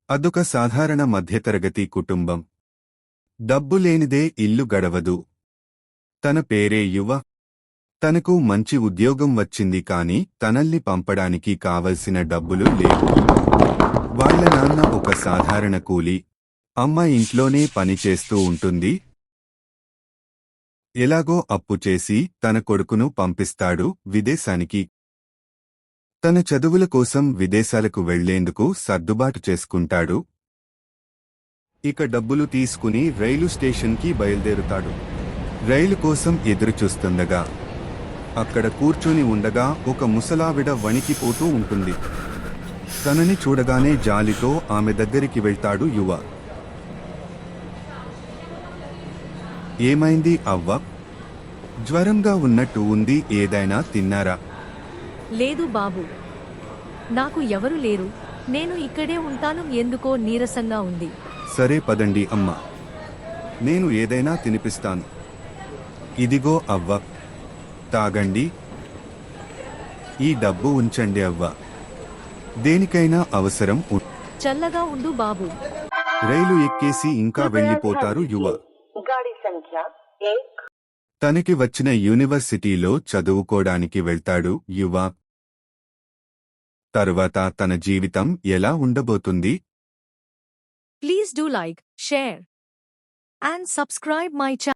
అదొక సాధారణ మధ్యతరగతి కుటుంబం. డబ్బు లేనిదే ఇల్లు గడవదు. తన పేరే యువ. తనకు మంచి ఉద్యోగం వచ్చింది కాని తనల్ని పంపడానికి కావలసిన డబ్బులు లేవు. వాళ్ళ నాన్న ఒక సాధారణ కూలి. అమ్మ ఇంట్లోనే పనిచేస్తూ ఉంటుంది. ఎలాగో అప్పు చేసి తన కొడుకును పంపిస్తాడు విదేశానికి. తన చదువుల కోసం విదేశాలకు వెళ్లేందుకు సర్దుబాటు చేసుకుంటాడు. ఇక డబ్బులు తీసుకుని రైలు స్టేషన్కి బయలుదేరుతాడు. రైలు కోసం ఎదురుచూస్తుండగా అక్కడ కూర్చుని ఉండగా ఒక ముసలావిడ వణికిపోతూ ఉంటుంది. తనని చూడగానే జాలితో ఆమె దగ్గరికి వెళ్తాడు యువ. ఏమైంది అవ్వ? జ్వరంగా ఉన్నట్టు ఉంది, ఏదైనా తిన్నారా? లేదు బాబు, నాకు ఎవరు లేరు, నేను ఇక్కడే ఉంటాను, ఎందుకో నీరసంగా ఉంది. సరే పదండి అమ్మా, నేను ఏదైనా తినిపిస్తాను. ఇదిగో అవ్వ, తాగండి. ఈ డబ్బు ఉంచండి అవ్వ, దేనికైనా అవసరం. చల్లగా ఉండు బాబు. రైలు ఎక్కేసి ఇంకా వెళ్ళిపోతారు యువ. తనకి వచ్చిన యూనివర్సిటీలో చదువుకోడానికి వెళ్తాడు యువ. తరువాత తన జీవితం ఎలా ఉండబోతుంది? Please do like, share and subscribe my channel.